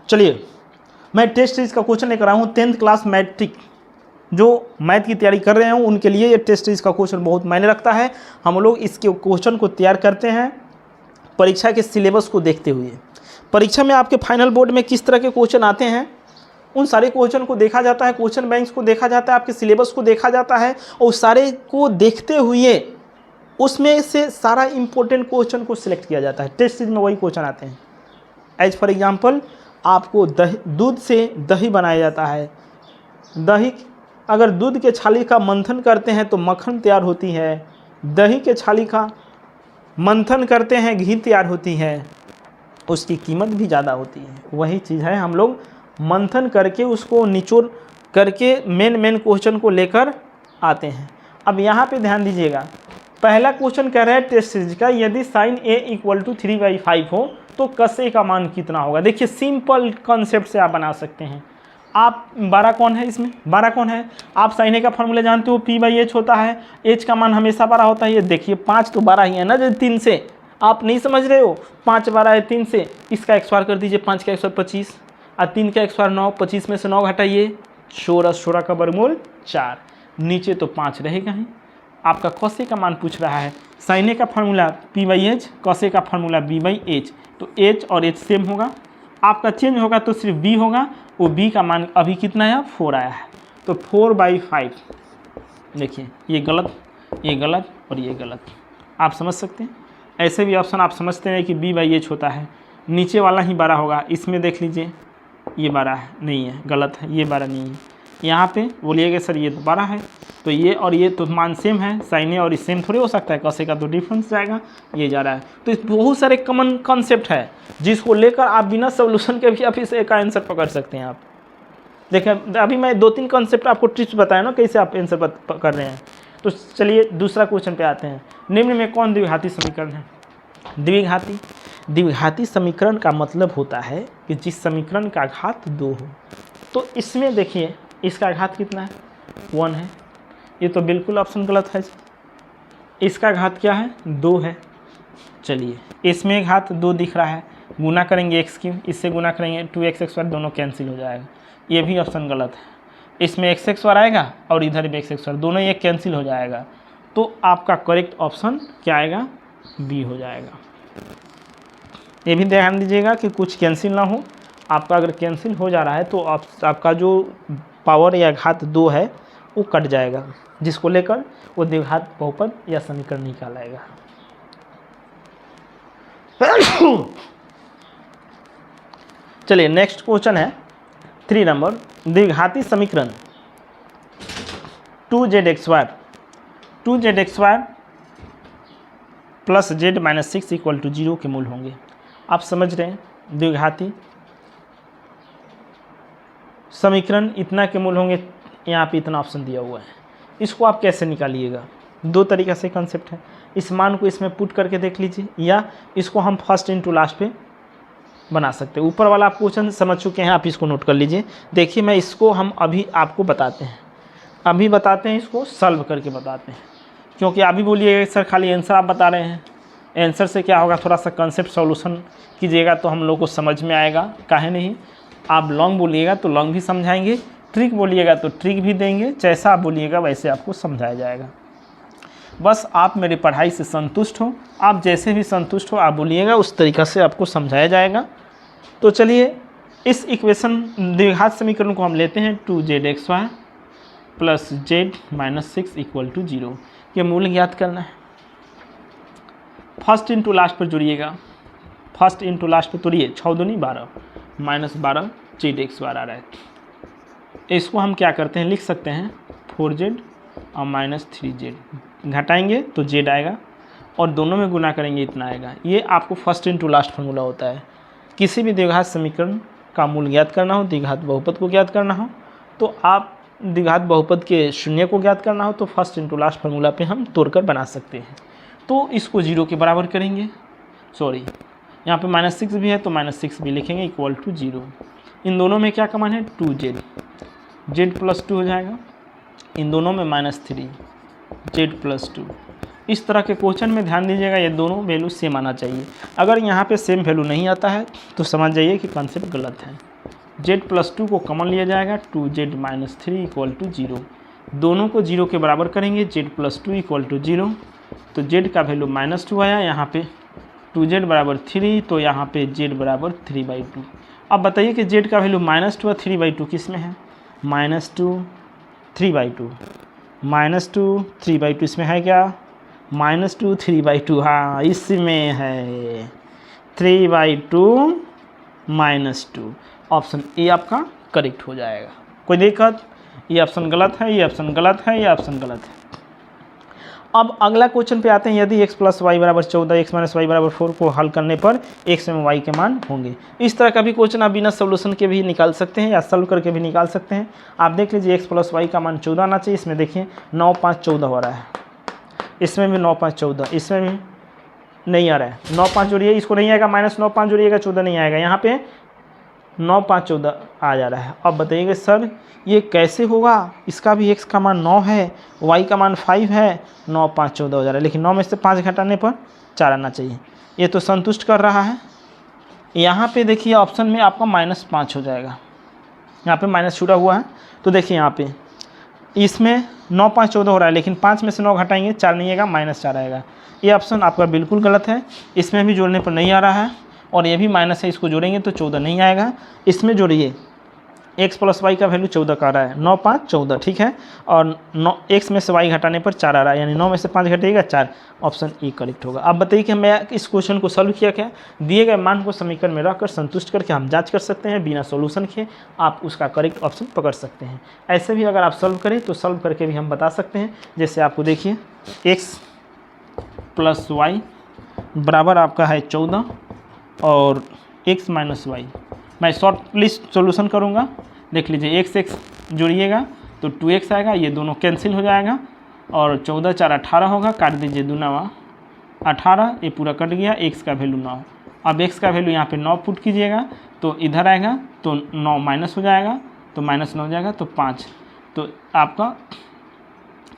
चलिए मैं test series का क्वेश्चन लेकर आया हूँ 10th क्लास मैट्रिक जो मैथ की तैयारी कर रहे हैं उनके लिए ये टेस्ट सीरीज का क्वेश्चन बहुत मायने रखता है। हम लोग इसके क्वेश्चन को तैयार करते हैं परीक्षा के सिलेबस को देखते हुए। परीक्षा में आपके फाइनल बोर्ड में किस तरह के क्वेश्चन आते हैं उन सारे क्वेश्चन को देखा जाता है, क्वेश्चन बैंक्स को देखा जाता है, आपके सिलेबस को देखा जाता है और उस सारे को देखते हुए उसमें से सारा इंपॉर्टेंट क्वेश्चन को सिलेक्ट किया जाता है। टेस्ट सीरीज में वही क्वेश्चन आते हैं। एज फॉर एग्जाम्पल आपको दूध से दही बनाया जाता है। दही अगर दूध के छाली का मंथन करते हैं तो मक्खन तैयार होती है, दही के छाली का मंथन करते हैं घी तैयार होती है, उसकी कीमत भी ज़्यादा होती है। वही चीज़ है, हम लोग मंथन करके उसको निचोड़ करके मेन क्वेश्चन को लेकर आते हैं। अब यहाँ पे ध्यान दीजिएगा, पहला क्वेश्चन कह रहा है टेस्ट सीरीज का, यदि साइन ए इक्वल टू 3/5 हो तो कस ए का मान कितना होगा। देखिए सिंपल कॉन्सेप्ट से आप बना सकते हैं। आप 12 कौन है, इसमें 12 कौन है, आप साइन ए का फॉर्मूला जानते हो, P/H होता है, H का मान हमेशा 12 होता है। ये देखिए 5 तो 12 ही है ना, जो 3 से आप नहीं समझ रहे हो, 5 12 है 3 से, इसका एक्सवार कर दीजिए, 5 का एक्सवार 25 और 3 का एक्सवार 9, 25 में से 9 घटाइए 16, 16 का वर्गमूल 4, नीचे तो 5 रहेगा ही। आपका कॉस ए का मान पूछ रहा है, साइन ए का फार्मूला P/H, कॉस ए का फार्मूला B/H, तो H और H सेम होगा, आपका चेंज होगा तो सिर्फ B होगा। वो B का मान अभी कितना है, 4 आया है, तो 4/5। देखिए ये गलत, ये गलत और ये गलत, आप समझ सकते हैं। ऐसे भी ऑप्शन आप समझते हैं कि B/H होता है, नीचे वाला ही 12 होगा। इसमें देख लीजिए ये 12 है, नहीं है, गलत है, ये 12 नहीं है। यहाँ पे बोलिएगा सर ये तो 12 है, तो ये और ये तो मान सेम है, साइन ए और इस सेम थोड़ी हो सकता है, कॉस ए का तो डिफरेंस जाएगा, ये जा रहा है। तो इस बहुत सारे कॉमन कॉन्सेप्ट है जिसको लेकर आप बिना सोल्यूशन के भी आप इस एक आंसर पकड़ सकते हैं। आप देखें अभी मैं 2-3 कॉन्सेप्ट आपको टिप्स बताया ना कैसे आप आंसर कर रहे हैं। तो चलिए दूसरा क्वेश्चन पे आते हैं। निम्न में कौन द्विघाती समीकरण है। द्विघाती समीकरण का मतलब होता है कि जिस समीकरण का घात 2 हो। तो इसमें देखिए इसका घात कितना है, 1 है, ये तो बिल्कुल ऑप्शन गलत है। इसका घात क्या है, 2 है। चलिए इसमें घात 2 दिख रहा है, गुना करेंगे x3, इससे गुना करेंगे 2x² दोनों कैंसिल हो जाएगा, ये भी ऑप्शन गलत है। इसमें x² आएगा और इधर भी x², दोनों ये कैंसिल हो जाएगा। तो आपका करेक्ट ऑप्शन क्या आएगा, बी हो जाएगा। ये भी ध्यान दीजिएगा कि कुछ कैंसिल ना हो। आपका अगर कैंसिल हो जा रहा है तो आपका जो पावर या घात 2 है वो कट जाएगा, जिसको लेकर वो द्विघात बहुपद या समीकरण निकालेगा। चलिए नेक्स्ट क्वेश्चन है 3 नंबर, द्विघाती समीकरण 2zx² plus z minus 6 equal to 0 के मूल होंगे। आप समझ रहे हैं, द्विघाती समीकरण इतना के मूल होंगे, यहाँ पे इतना ऑप्शन दिया हुआ है, इसको आप कैसे निकालिएगा। 2 तरीक़े से कंसेप्ट है, इस मान को इसमें पुट करके देख लीजिए या इसको हम फर्स्ट इनटू लास्ट पे बना सकते हैं। ऊपर वाला आप क्वेश्चन समझ चुके हैं, आप इसको नोट कर लीजिए। देखिए मैं इसको हम अभी आपको बताते हैं, इसको सॉल्व करके बताते हैं, क्योंकि अभी बोलिए सर खाली आंसर आप बता रहे हैं, आंसर से क्या होगा, थोड़ा सा कंसेप्ट सॉल्यूशन कीजिएगा तो हम लोग को समझ में आएगा। काहे नहीं, आप लॉन्ग बोलिएगा तो लॉन्ग भी समझाएंगे, ट्रिक बोलिएगा तो ट्रिक भी देंगे, जैसा आप बोलिएगा वैसे आपको समझाया जाएगा। बस आप मेरी पढ़ाई से संतुष्ट हो, आप जैसे भी संतुष्ट हो आप बोलिएगा, उस तरीक़ा से आपको समझाया जाएगा। तो चलिए इस इक्वेशन द्विघात समीकरण को हम लेते हैं 2zxy plus z minus 6 equal to 0 के मूल ज्ञात करना है। फर्स्ट इनटू लास्ट पर जुड़िएगा, फर्स्ट इनटू लास्ट पर तोड़िए, 6 दूनी 12 माइनस 12 zx बार आ रहा है। इसको हम क्या करते हैं, लिख सकते हैं 4z और माइनस 3z, घटाएंगे तो z आएगा और दोनों में गुना करेंगे इतना आएगा। ये आपको फर्स्ट इनटू लास्ट फार्मूला होता है। किसी भी द्विघात समीकरण का मूल ज्ञात करना हो, द्विघात बहुपद को ज्ञात करना हो, तो आप द्विघात बहुपद के शून्य को ज्ञात करना हो तो फर्स्ट इनटू लास्ट फार्मूला पे हम तोड़कर बना सकते हैं। तो इसको 0 के बराबर करेंगे, सॉरी यहाँ पे -6 भी है तो -6 भी लिखेंगे इक्वल टू 0। इन दोनों में क्या कॉमन है, 2z, z प्लस 2 हो जाएगा। इन दोनों में -3, z प्लस 2, इस तरह के क्वेश्चन में ध्यान दीजिएगा, ये दोनों वैल्यू सेम आना चाहिए। अगर यहाँ पे सेम वैल्यू नहीं आता है तो समझ जाइए कि कॉन्सेप्ट गलत है। z+2 को कॉमन लिया जाएगा, 2z - 3 = 0। दोनों को 0 के बराबर करेंगे, z+2 = 0, तो z का वैल्यू -2 आया। यहाँ पे 2z = 3, तो यहाँ पे z = 3/2। अब बताइए कि z का वैल्यू -2 और 3/2 किस में है? -2 3/2, -2 3/2 इसमें है क्या? -2 3/2, हाँ इसमें है 3/2 -2। ऑप्शन ए आपका करेक्ट हो जाएगा। कोई दिक्कत? ये ऑप्शन गलत है, ये ऑप्शन गलत है, ये ऑप्शन गलत है। अब अगला क्वेश्चन पे आते हैं। यदि x + y = 14, x - y = 4 को हल करने पर x में y के मान होंगे। इस तरह का भी क्वेश्चन आप बिना सोल्यूशन के भी निकाल सकते हैं या सॉल्व करके भी निकाल सकते हैं। आप देख लीजिए x + y का मान 14 आना चाहिए। इसमें देखिए 9 5 14 हो रहा है, इसमें भी 9 5 14, इसमें भी नहीं आ रहा है। 9 5 जोड़िए, इसको नहीं आएगा, -9 5 जोड़िएगा 14 नहीं आएगा। यहाँ पे 9 5 14 आ जा रहा है। अब बताइएगा सर ये कैसे होगा? इसका भी x का मान 9 है, y का मान 5 है, 9 5 14 हो जा रहा है, लेकिन 9 में से 5 घटाने पर 4 आना चाहिए। ये तो संतुष्ट कर रहा है। यहाँ पे देखिए ऑप्शन में आपका -5 हो जाएगा, यहाँ पे माइनस छूटा हुआ है। तो देखिए यहाँ पे इसमें 9 5 14 हो रहा है, लेकिन 5 में से 9 घटाएंगे 4 नहीं आएगा, -4 आएगा। ये ऑप्शन आपका बिल्कुल गलत है। इसमें भी जोड़ने पर नहीं आ रहा है, और ये भी माइनस है, इसको जोड़ेंगे तो 14 नहीं आएगा। इसमें जोड़िए, x + y का वैल्यू 14 का आ रहा है, 9 5 14, ठीक है, और 9 x में से y घटाने पर 4 आ रहा है, यानी 9 में से 5 घटेगा 4। ऑप्शन ए करेक्ट होगा। अब बताइए कि मैं इस क्वेश्चन को सॉल्व किया क्या? दिए गए मान को समीकरण में रखकर संतुष्ट करके हम जांच कर सकते हैं। बिना सॉल्यूशन के आप उसका करेक्ट ऑप्शन पकड़ सकते हैं। ऐसे भी अगर आप सॉल्व करें तो सॉल्व करके भी हम बता सकते हैं। जैसे आपको देखिए x + y बराबर आपका है 14 और x - y। मैं शॉर्ट लिस्ट सॉल्यूशन करूँगा। देख लीजिए x जोड़िएगा तो 2x आएगा, ये दोनों कैंसिल हो जाएगा, और 14 4 18 होगा, काट दीजिए 2 9 18, ये पूरा कट गया। x का वैल्यू 9। अब x का वैल्यू यहाँ पे 9 पुट कीजिएगा तो इधर आएगा तो 9 माइनस हो जाएगा, तो -9 हो जाएगा तो 5। तो आपका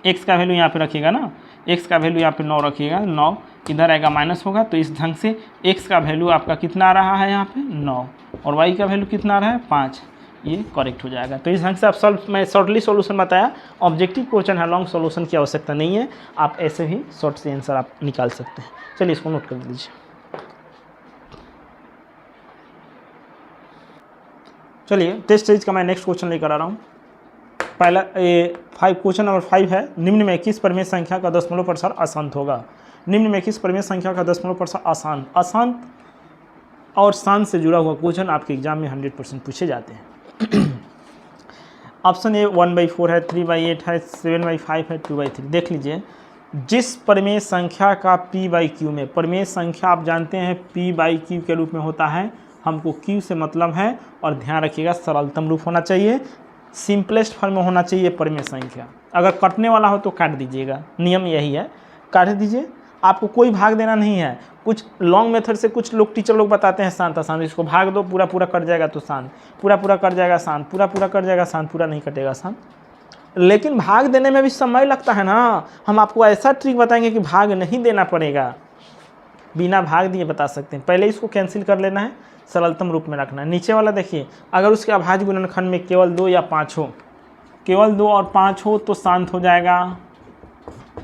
x का वैल्यू यहाँ पे रखिएगा ना, x का वैल्यू यहाँ पे 9 रखिएगा, 9 इधर आएगा माइनस होगा, तो इस ढंग से x का वैल्यू आपका कितना आ रहा है यहाँ पे 9, और y का वैल्यू कितना आ रहा है 5। ये करेक्ट हो जाएगा। तो इस ढंग से आप मैं शॉर्टली सॉल्यूशन बताया। ऑब्जेक्टिव क्वेश्चन है, लॉन्ग सॉल्यूशन की आवश्यकता नहीं है। आप ऐसे ही शॉर्ट से आंसर आप निकाल सकते हैं। चलिए इसको नोट कर लीजिए। चलिए टेस्ट सीरीज का मैं नेक्स्ट क्वेश्चन लेकर आ रहा हूँ। पहला क्वेश्चन नंबर 5 है। निम्न में किस परिमेय संख्या का दशमलव प्रसार अशांत होगा? निम्न में किस परिमेय संख्या का दशमलव प्रसार अशांत और शांत से जुड़ा हुआ क्वेश्चन आपके एग्जाम में 100% पूछे जाते हैं। ऑप्शन ए 1/4 है, 3/8 है, 7/5 है, 2/3। देख लीजिए, जिस परिमेय संख्या का p/q में, परिमेय संख्या आप जानते हैं p/q के रूप में होता है, हमको q से मतलब है, और ध्यान रखिएगा सरलतम रूप होना चाहिए, सिंपलेस्ट फॉर्म में होना चाहिए परिमेय संख्या। अगर कटने वाला हो तो काट दीजिएगा, नियम यही है, काट दीजिए। आपको कोई भाग देना नहीं है। कुछ लॉन्ग मेथड से कुछ लोग टीचर लोग बताते हैं शांत आसान, इसको भाग दो, पूरा पूरा कट जाएगा तो शांत, पूरा पूरा कट जाएगा शांत, पूरा पूरा कट जाएगा शांत, पूरा नहीं कटेगा शांत। लेकिन भाग देने में भी समय लगता है ना। हम आपको ऐसा ट्रिक बताएंगे कि भाग नहीं देना पड़ेगा, बिना भाग दिए बता सकते हैं। पहले इसको कैंसिल कर लेना है, सरलतम रूप में रखना है। नीचे वाला देखिए, अगर उसके अभाज्य गुणनखंड में केवल 2 या 5 हो, केवल 2 और 5 हो तो शांत हो जाएगा,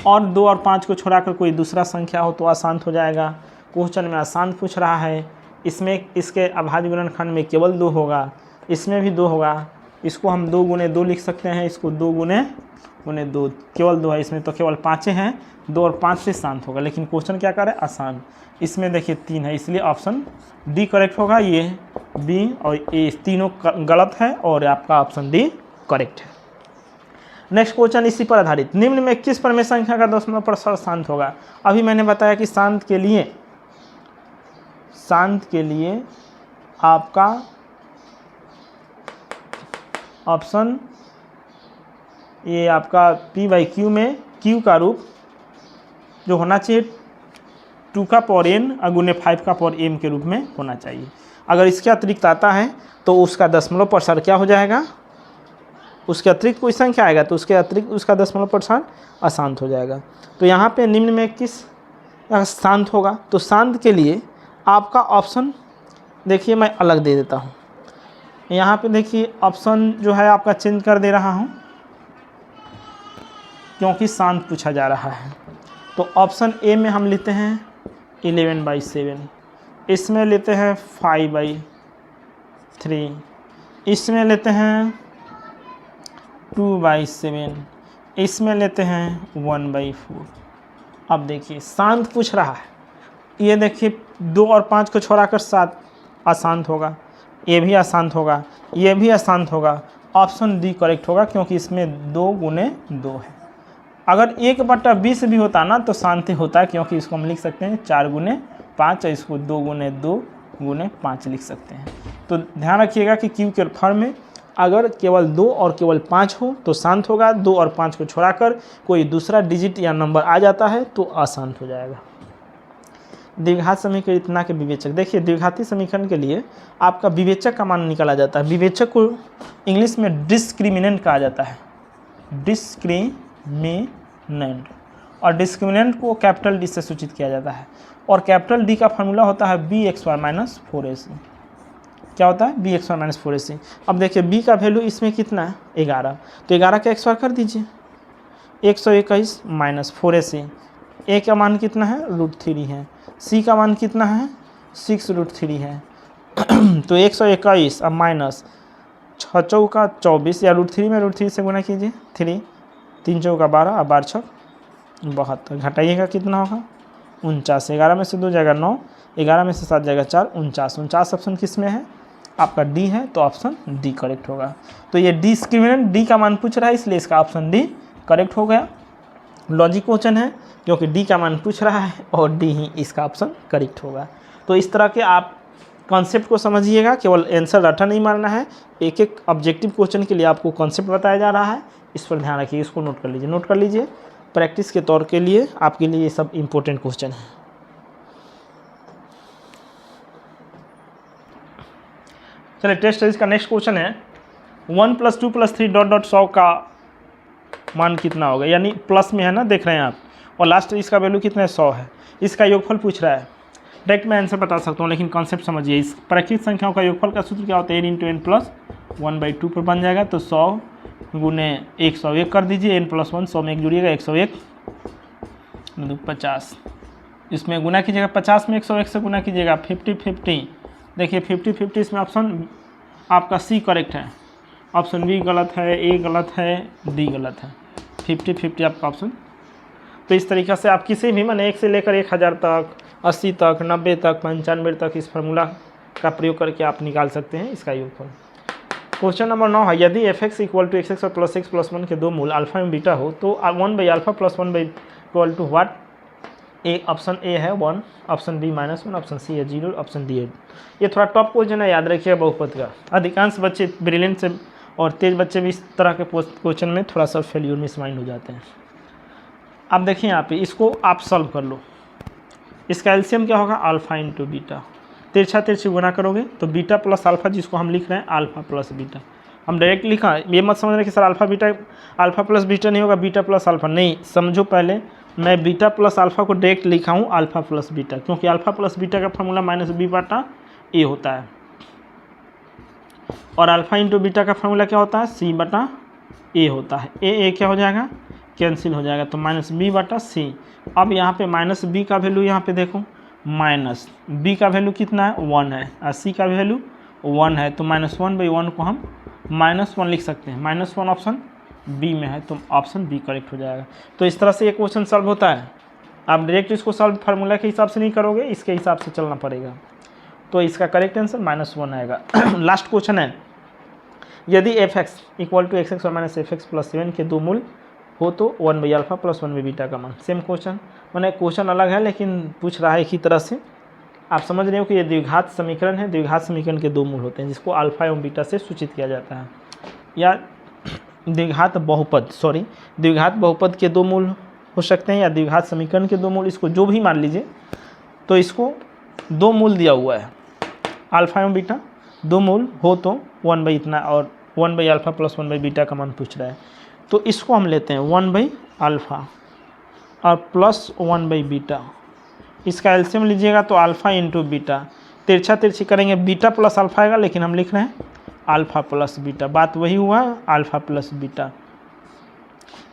और 2 और 5 को छोड़ाकर कोई दूसरा संख्या हो तो अशांत हो जाएगा। क्वेश्चन में अशांत पूछ रहा है, इसमें इसके अभाज्य गुणनखंड में केवल 2 होगा, इसमें भी 2 होगा। इसको हम 2 × 2 लिख सकते हैं, इसको 2 × 2, केवल 2 है, इसमें तो केवल 5 हैं, 2 और 5 से शांत होगा। लेकिन क्वेश्चन क्या कर रहा है? आसान। इसमें देखिए 3 है, इसलिए ऑप्शन डी करेक्ट होगा। ये बी और ए तीनों गलत है, और आपका ऑप्शन डी करेक्ट है। नेक्स्ट क्वेश्चन इसी पर आधारित। निम्न में किस परिमेय संख्या का दशमलव प्रसार शांत होगा? अभी मैंने बताया कि शांत के लिए आपका ऑप्शन ये आपका p/q में q का रूप जो होना चाहिए 2 का पावर n × 5 का पावर m के रूप में होना चाहिए। अगर इसके अतिरिक्त आता है तो उसका दशमलव प्रसार क्या हो जाएगा? उसके अतिरिक्त कोई संख्या आएगा तो उसके अतिरिक्त उसका दशमलव प्रस्थान अशांत हो जाएगा। तो यहाँ पे निम्न में किस शांत होगा? तो शांत के लिए आपका ऑप्शन देखिए मैं अलग दे देता हूँ। यहाँ पे देखिए ऑप्शन जो है आपका चेंज कर दे रहा हूँ क्योंकि शांत पूछा जा रहा है। तो ऑप्शन ए में हम लेते हैं 11/7, इसमें लेते हैं 5/3, इसमें लेते हैं 2/7, इसमें लेते हैं 1/4। अब देखिए शांत पूछ रहा है, ये देखिए 2 और 5 को छोड़ाकर 7 अशांत होगा, ये भी अशांत होगा, ये भी अशांत होगा। ऑप्शन डी करेक्ट होगा क्योंकि इसमें 2 × 2 है। अगर 1/20 भी होता ना तो शांति होता है क्योंकि इसको हम लिख सकते हैं 4 × 5 और इसको 2 × 2 × 5 लिख सकते हैं। तो ध्यान रखिएगा कि क्यू के फॉर्म में अगर केवल 2 और केवल 5 हो तो शांत होगा, 2 और 5 को छोड़ाकर कोई दूसरा डिजिट या नंबर आ जाता है तो अशांत हो जाएगा। द्विघात समीकरण इतना के विवेचक, देखिए द्विघाती समीकरण के लिए आपका विवेचक का मान निकाला जाता है। विवेचक को इंग्लिश में डिस्क्रिमिनेंट कहा जाता है, डिस्क्रिमिनेंट, और डिस्क्रिमिनेंट को कैपिटल डी से सूचित किया जाता है। और कैपिटल डी का फार्मूला होता है bx² - 4ac। क्या होता है? bx² - 4ac। अब देखिए b का वैल्यू इसमें कितना है? 11, तो 11 का x² कर दीजिए, 121 - 4ac। a का मान कितना है? √3 है। c का मान कितना है? 6√3 है। तो 121 अब माइनस 6 चौका 24 या √3 में √3 से गुना कीजिए, 3 3 चौका 12 और 12 छक 72, घटाइएगा कितना होगा? 49। 11 में से 2 जाएगा 9, 11 में से 7 जाएगा 4, 49। 49 ऑप्शन किस में है? आपका डी है, तो ऑप्शन डी करेक्ट होगा। तो ये डिस्क्रिमिनेंट डी का मान पूछ रहा है इसलिए इसका ऑप्शन डी करेक्ट हो गया। लॉजिक क्वेश्चन है क्योंकि डी का मान पूछ रहा है और डी ही इसका ऑप्शन करेक्ट होगा। तो इस तरह के आप कॉन्सेप्ट को समझिएगा, केवल आंसर रटा नहीं मारना है। एक एक ऑब्जेक्टिव क्वेश्चन के लिए आपको कॉन्सेप्ट बताया जा रहा है, इस पर ध्यान रखिए, इसको नोट कर लीजिए, नोट कर लीजिए। प्रैक्टिस के तौर के लिए आपके लिए ये सब इम्पोर्टेंट क्वेश्चन है। चलिए टेस्ट सीरीज का नेक्स्ट क्वेश्चन है 1 + 2 + 3 ... 100 का मान कितना होगा? यानी प्लस में है ना, देख रहे हैं आप, और लास्ट इसका वैल्यू कितना है? 100 है। इसका योगफल पूछ रहा है। डायरेक्ट मैं आंसर बता सकता हूँ लेकिन कॉन्सेप्ट समझिए। इस प्राकृतिक संख्याओं का योगफल का सूत्र क्या होता है? n × n + 1/2 पर बन जाएगा। तो 100 × 101 कर दीजिए, n + 1 100 में 1 जुड़िएगा, 101 × 50। इसमें गुना कीजिएगा, 50 में 101 से गुना कीजिएगा, 50-50। देखिए 50-50 इसमें ऑप्शन आपका सी करेक्ट है, ऑप्शन बी गलत है, ए गलत है, डी गलत है, 50-50 आपका ऑप्शन। तो इस तरीक़े से आप किसी भी मान 1 से लेकर 1000 तक, 80 तक, 90 तक, 95 तक इस फार्मूला का प्रयोग करके आप निकाल सकते हैं इसका योगफल। क्वेश्चन नंबर 9 है, यदि f(x) = x(x) और +x + 1 के दो मूल अल्फा एवं बीटा हो तो 1/α + 1/, व्हाट? ए ऑप्शन ए है 1, ऑप्शन बी -1, ऑप्शन सी है 0, ऑप्शन डी है। ये थोड़ा टॉप क्वेश्चन है, याद रखिएगा बहुपद का। अधिकांश बच्चे ब्रिलियंट से और तेज बच्चे भी इस तरह के क्वेश्चन में थोड़ा सा फेल्यूर मिस माइंड हो जाते हैं। अब देखिए यहाँ पे इसको आप सॉल्व कर लो। इसका एलसीएम क्या होगा? Alpha × beta. तिरछा तिरछी गुना करोगे तो बीटा + अल्फा, जिसको हम लिख रहे हैं अल्फा + बीटा, हम डायरेक्ट लिखा। ये मत समझ रहे कि सर अल्फा + बीटा नहीं होगा, बीटा + अल्फा नहीं। समझो पहले, मैं बीटा + अल्फा को डायरेक्ट लिखा हूँ अल्फा + बीटा, क्योंकि अल्फा + बीटा का फार्मूला -b/a होता है और अल्फा × बीटा का फार्मूला क्या होता है? c/a होता है। ए क्या हो जाएगा? कैंसिल हो जाएगा, तो -b/c। अब यहाँ पे -b का वैल्यू यहाँ पे देखो, -b का वैल्यू कितना है? 1 है, और c का वैल्यू 1 है, तो -1/1 को हम -1 लिख सकते हैं। -1 ऑप्शन बी में है, तो ऑप्शन बी करेक्ट हो जाएगा। तो इस तरह से ये क्वेश्चन सॉल्व होता है। आप डायरेक्ट इसको सॉल्व फार्मूला के हिसाब से नहीं करोगे, इसके हिसाब से चलना पड़ेगा। तो इसका करेक्ट आंसर -1 आएगा। लास्ट क्वेश्चन है, यदि f(x) = x(x) और -f(x) + 7 के दो मूल हो तो 1/α + 1/बीटा का मान। सेम क्वेश्चन, मैंने क्वेश्चन अलग है लेकिन पूछ रहा है एक ही तरह से। आप समझ रहे हो कि ये द्विघात समीकरण है। द्विघात समीकरण के दो मूल होते हैं जिसको अल्फा एवं बीटा से सूचित किया जाता है, या द्विघात बहुपद के दो मूल हो सकते हैं, या द्विघात समीकरण के दो मूल, इसको जो भी मान लीजिए। तो इसको दो मूल दिया हुआ है, अल्फा एवं बीटा, दो मूल हो तो 1/इतना और 1 by alpha plus 1 by beta का मान पूछ रहा है, तो इसको हम लेते हैं 1 बाई अल्फ़ा और प्लस 1 बाई बीटा। इसका एलसीएम लीजिएगा तो अल्फ़ा इंटू बीटा, तिरछा तिरछी करेंगे बीटा प्लस अल्फ़ा आएगा, लेकिन हम लिख रहे हैं अल्फ़ा प्लस बीटा, बात वही हुआ अल्फ़ा प्लस बीटा।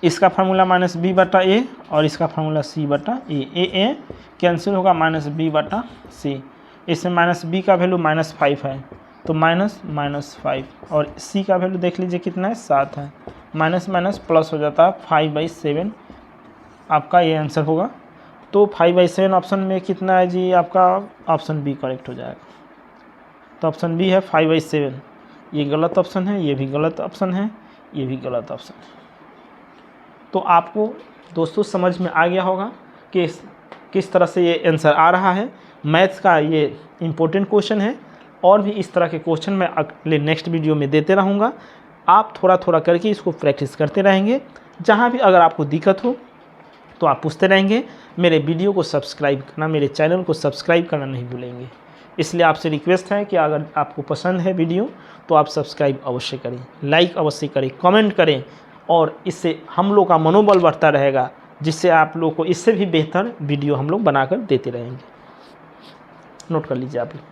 इसका फार्मूला माइनस बी बटा ए और इसका फार्मूला सी बटा ए कैंसिल होगा, माइनस बी बटा सी। इसमें माइनस बी का वैल्यू -5 है तो -5, और सी का वैल्यू देख लीजिए कितना है 7 है, माइनस माइनस प्लस हो जाता है 5/7 आपका ये आंसर होगा। तो 5/7 ऑप्शन में कितना है जी, आपका ऑप्शन बी करेक्ट हो जाएगा। तो ऑप्शन बी है 5/7, ये गलत ऑप्शन है, ये भी गलत ऑप्शन है, ये भी गलत ऑप्शन है। तो आपको दोस्तों समझ में आ गया होगा कि किस तरह से ये आंसर आ रहा है। मैथ्स का ये इम्पोर्टेंट क्वेश्चन है, और भी इस तरह के क्वेश्चन मैं अगले नेक्स्ट वीडियो में देते रहूँगा। आप थोड़ा थोड़ा करके इसको प्रैक्टिस करते रहेंगे। जहाँ भी अगर आपको दिक्कत हो तो आप पूछते रहेंगे। मेरे वीडियो को सब्सक्राइब करना, मेरे चैनल को सब्सक्राइब करना नहीं भूलेंगे। इसलिए आपसे रिक्वेस्ट है कि अगर आपको पसंद है वीडियो तो आप सब्सक्राइब अवश्य करें, लाइक अवश्य करें, कमेंट करें, और इससे हम लोग का मनोबल बढ़ता रहेगा, जिससे आप लोग को इससे भी बेहतर वीडियो हम लोग बनाकर देते रहेंगे। नोट कर लीजिए आप लोग।